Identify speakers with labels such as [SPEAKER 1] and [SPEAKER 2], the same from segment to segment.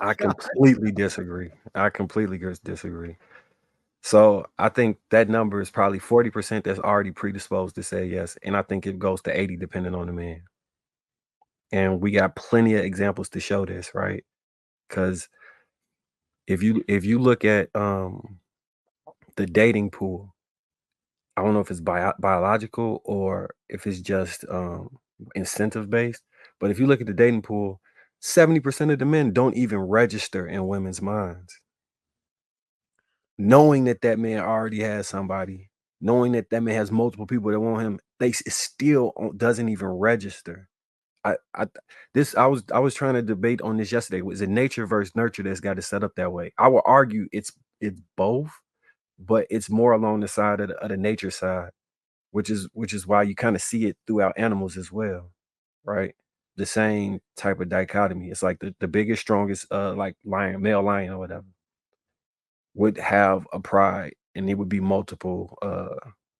[SPEAKER 1] I completely disagree. I completely disagree. So I think that number is probably 40% that's already predisposed to say yes, and I think it goes to 80 depending on the man. And we got plenty of examples to show this, right? Because if you look at the dating pool, I don't know if it's biological or if it's just incentive based, but if you look at the dating pool, 70% of the men don't even register in women's minds. Knowing that that man already has somebody, knowing that that man has multiple people that want him, it still doesn't even register. I this I was trying to debate on this yesterday. Was it nature versus nurture that's got it set up that way? I will argue it's both, but it's more along the side of the nature side, which is why you kind of see it throughout animals as well, right? The same type of dichotomy. It's like the biggest, strongest like lion, male lion or whatever, would have a pride, and it would be multiple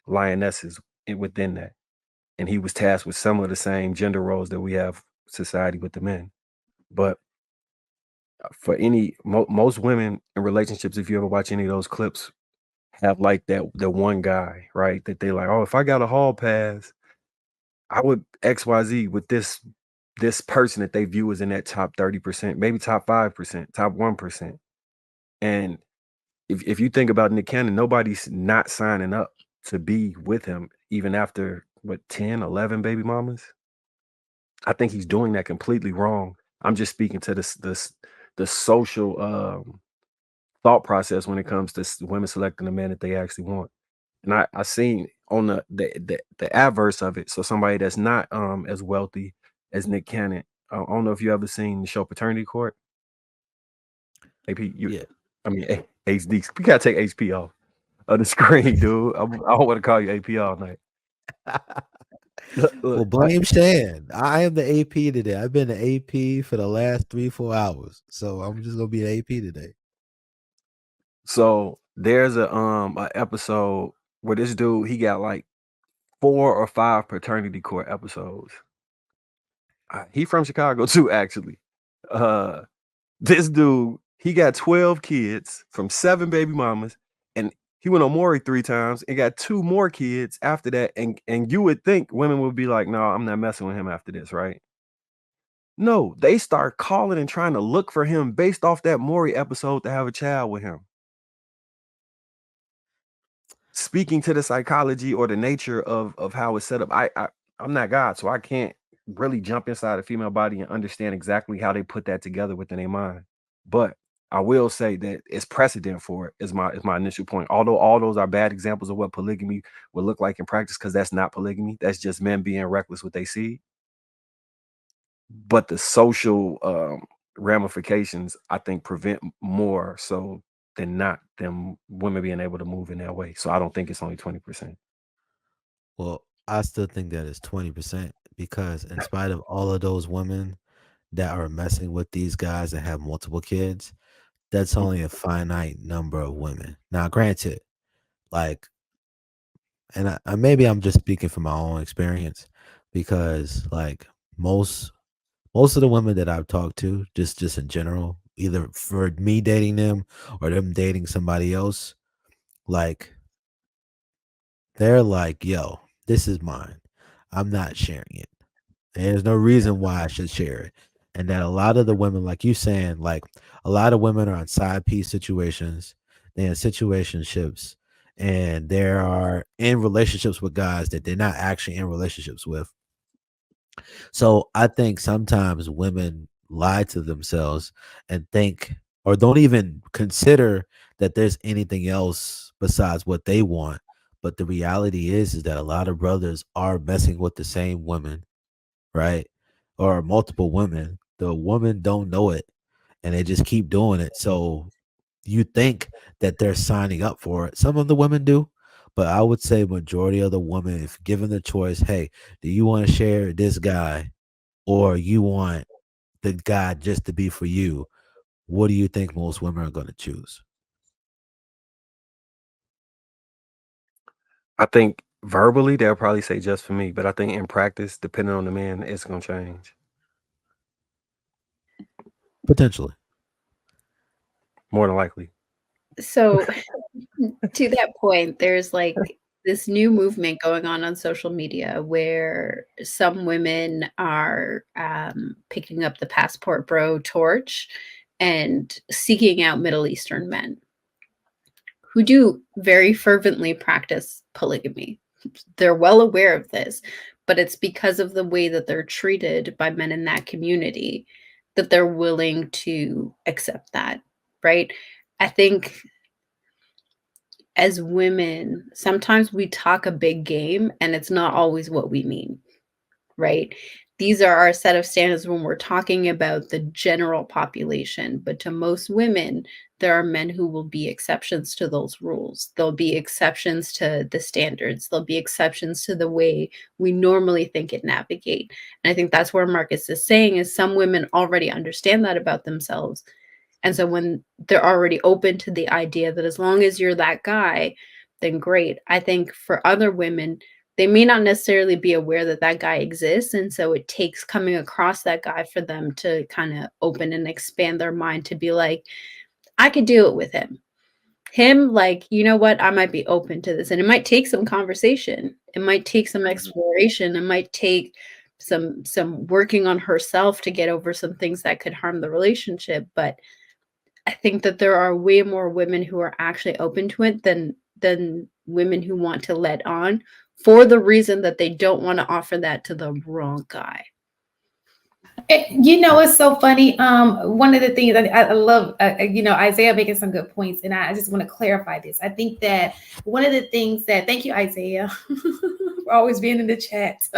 [SPEAKER 1] lionesses within that. And he was tasked with some of the same gender roles that we have society with the men. But for most women in relationships, if you ever watch any of those clips, have like that the one guy, right? That they like, oh, if I got a hall pass, I would XYZ with this person that they view as in that top 30%, maybe top 5%, top 1%. And if you think about Nick Cannon, nobody's not signing up to be with him even after what 10, 11 baby mamas. I think he's doing that completely wrong. I'm just speaking to this the social thought process when it comes to women selecting the man that they actually want. And I seen on the adverse of it. So somebody that's not as wealthy as Nick Cannon. I don't know if you ever seen the show Paternity Court. AP, you,
[SPEAKER 2] Yeah.
[SPEAKER 1] I mean HD. We gotta take HP off of the screen, dude. I don't want to call you AP all night.
[SPEAKER 2] Well,
[SPEAKER 1] Look,
[SPEAKER 2] blame Shan. I am the AP today. I've been the AP for the last 3-4 hours, so I'm just gonna be the AP today.
[SPEAKER 1] so there's a episode where this dude he got like 4 or 5 paternity court episodes. He from Chicago too, actually. Uh, this dude he got 12 kids from 7 baby mamas, and he went on Maury 3 times and got 2 more kids after that. And you would think women would be like, "No, I'm not messing with him after this," right? No, they start calling and trying to look for him based off that Maury episode to have a child with him. Speaking to the psychology or the nature of how it's set up, I'm not God, so I can't really jump inside a female body and understand exactly how they put that together within their mind. But I will say that it's precedent for it. Is my initial point. Although all those are bad examples of what polygamy would look like in practice, because that's not polygamy. That's just men being reckless with they see. But the social ramifications, I think, prevent more so than not them women being able to move in that way. So I don't think it's only 20%.
[SPEAKER 2] Well, I still think that is 20% because in spite of all of those women that are messing with these guys that have multiple kids, that's only a finite number of women. Now, granted, like, and maybe I'm just speaking from my own experience because, like, most most of the women that I've talked to, just in general, either for me dating them or them dating somebody else, like they're like, "Yo, this is mine. I'm not sharing it. There's no reason why I should share it." And that a lot of the women, like you saying, like a lot of women are in side piece situations, they're in situationships, and they are in relationships with guys that they're not actually in relationships with. So I think sometimes women lie to themselves and think or don't even consider that there's anything else besides what they want. But the reality is that a lot of brothers are messing with the same women, right? Or multiple women. The women don't know it and they just keep doing it. So you think that they're signing up for it. Some of the women do, but I would say majority of the women, if given the choice, hey, do you want to share this guy or you want the guy just to be for you? What do you think most women are going to choose?
[SPEAKER 1] I think verbally they'll probably say just for me, but I think in practice, depending on the man, it's gonna change.
[SPEAKER 2] Potentially.
[SPEAKER 1] More than likely.
[SPEAKER 3] So to that point, there's like this new movement going on social media where some women are picking up the passport bro torch and seeking out Middle Eastern men who do very fervently practice polygamy. They're well aware of this, but it's because of the way that they're treated by men in that community that they're willing to accept that, right? I think as women, sometimes we talk a big game and it's not always what we mean, right? These are our set of standards when we're talking about the general population. But to most women, there are men who will be exceptions to those rules. There'll be exceptions to the standards. There'll be exceptions to the way we normally think and navigate. And I think that's where Marcus is saying is some women already understand that about themselves. And so when they're already open to the idea that as long as you're that guy, then great. I think for other women, they may not necessarily be aware that that guy exists. And so it takes coming across that guy for them to kind of open and expand their mind to be like, I could do it with him. Him, like, you know what? I might be open to this. And it might take some conversation. It might take some exploration. It might take some working on herself to get over some things that could harm the relationship. But I think that there are way more women who are actually open to it than women who want to let on for the reason that they don't want to offer that to the wrong guy.
[SPEAKER 4] You know, it's so funny. One of the things that I love, Isaiah making some good points, and I just want to clarify this. I think that one of the things that, thank you, Isaiah, for always being in the chat.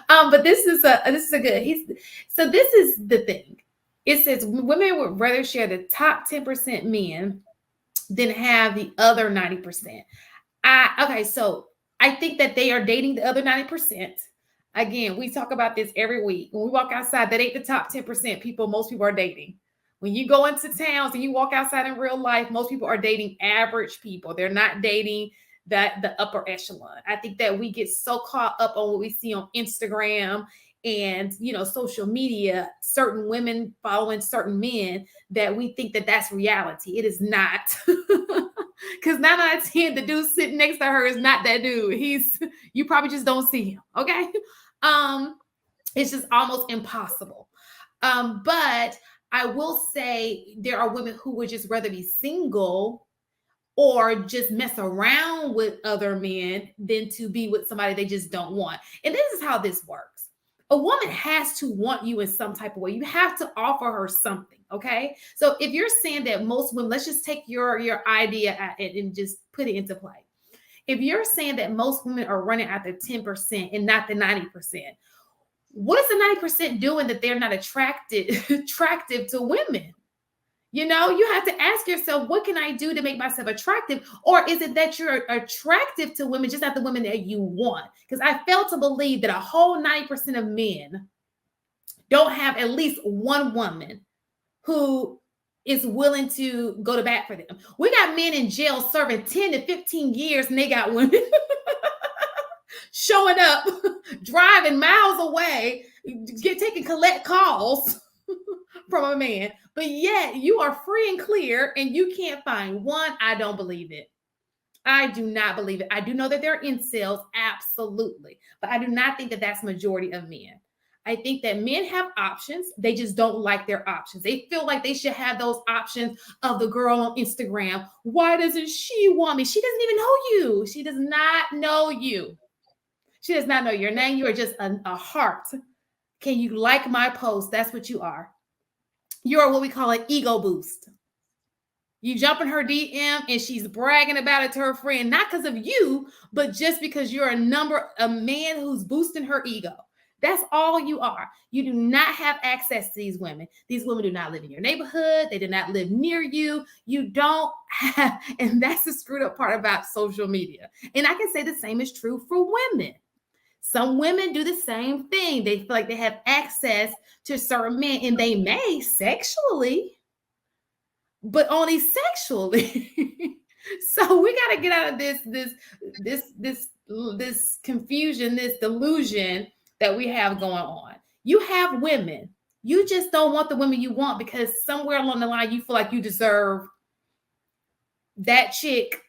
[SPEAKER 4] But this is a good. So this is the thing. It says women would rather share the top 10% men than have the other 90%. Okay, so I think that they are dating the other 90%. Again, we talk about this every week. When we walk outside, that ain't the top 10% most people are dating. When you go into towns and you walk outside in real life, most people are dating average people. They're not dating the upper echelon. I think that we get so caught up on what we see on Instagram and social media, certain women following certain men, that we think that that's reality. It is not. Because 9 out of 10, the dude sitting next to her is not that dude. You probably just don't see him. Okay. It's just almost impossible. But I will say there are women who would just rather be single or just mess around with other men than to be with somebody they just don't want. And this is how this works. A woman has to want you in some type of way. You have to offer her something, okay? So if you're saying that most women, let's just take your idea and just put it into play. If you're saying that most women are running at the 10% and not the 90%, what is the 90% doing that they're not attractive to women? You have to ask yourself, what can I do to make myself attractive? Or is it that you're attractive to women, just not the women that you want? Because I fail to believe that a whole 90% of men don't have at least one woman who is willing to go to bat for them. We got men in jail serving 10 to 15 years, and they got women showing up, driving miles away, taking collect calls from a man, but yet you are free and clear and you can't find one. I don't believe it. I do not believe it. I do know that there are incels, absolutely, but I do not think that that's majority of men. I think that men have options. They just don't like their options. They feel like they should have those options of the girl on Instagram. Why doesn't she want me? She doesn't even know you. She does not know you. She does not know your name. You are just a heart. Can you like my post? That's what you are. You're what we call an ego boost. You jump in her DM and she's bragging about it to her friend, not because of you, but just because you're a man who's boosting her ego. That's all you are. You do not have access to these women. These women do not live in your neighborhood. They do not live near you. You don't have, and that's the screwed up part about social media. And I can say the same is true for women. Some women do the same thing. They feel like they have access to certain men, and they may sexually, but only sexually. So we got to get out of this confusion, this delusion that we have going on. You have women You just don't want the women you want because somewhere along the line you feel like you deserve that chick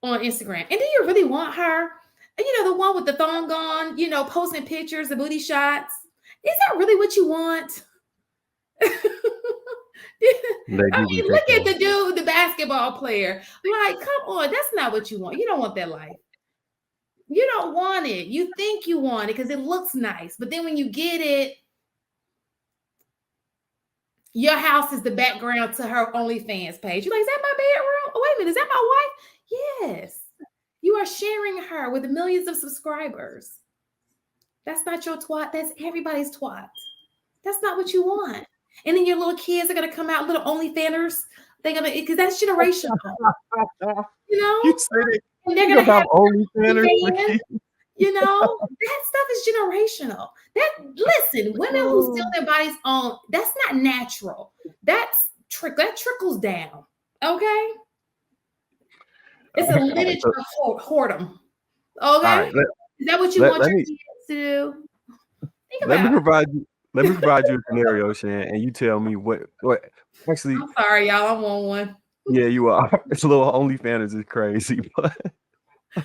[SPEAKER 4] on Instagram. And do you really want her? You know, the one with the thong on, you know, posting pictures, the booty shots. Is that really what you want? I mean, look at the dude, the basketball player. Like, come on, that's not what you want. You don't want that life. You don't want it. You think you want it because it looks nice. But then when you get it, your house is the background to her OnlyFans page. You're like, is that my bedroom? Oh, wait a minute, is that my wife? Yes. You are sharing her with millions of subscribers. That's not your twat. That's everybody's twat. That's not what you want. And then your little kids are gonna come out, little OnlyFanners. They're gonna, because that's generational. You know,
[SPEAKER 1] You said it.
[SPEAKER 4] and they're gonna have
[SPEAKER 1] OnlyFanners.
[SPEAKER 4] you know, that stuff is generational. That listen, women who steal their bodies on, that's not natural. That trickles down. Okay. It's a lineage of whoredom. Okay.
[SPEAKER 1] Right,
[SPEAKER 4] is that what you want your kids to do?
[SPEAKER 1] Let me provide you a scenario, Shan, and you tell me what actually.
[SPEAKER 4] I'm sorry, y'all. I'm on one.
[SPEAKER 1] Yeah, you are. It's a little OnlyFans is crazy, but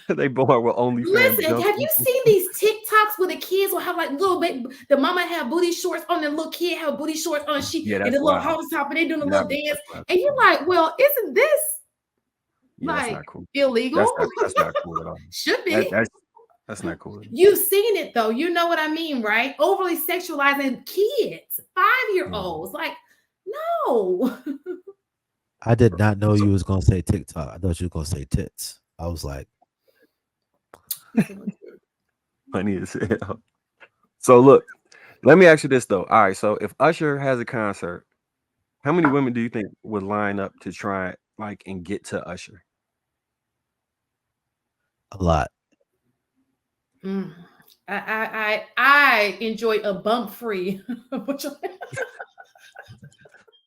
[SPEAKER 1] they born with OnlyFans.
[SPEAKER 4] Listen, have you seen these TikToks where the kids will have like little baby, the mama have booty shorts on, the little kid have booty shorts on, and the little house top, and they doing a little dance, and you're like, well, isn't this like not cool. Illegal?
[SPEAKER 1] That's not cool at all.
[SPEAKER 4] Should be.
[SPEAKER 1] That's not cool.
[SPEAKER 4] You've seen it though. You know what I mean, right? Overly sexualizing kids, 5-year-olds. Like, no.
[SPEAKER 2] I did not know you was gonna say TikTok. I thought you were gonna say tits. I was like,
[SPEAKER 1] funny as hell. So look, let me ask you this though. All right, so if Usher has a concert, how many women do you think would line up to try and get to Usher?
[SPEAKER 2] A lot.
[SPEAKER 4] I enjoy a bump free.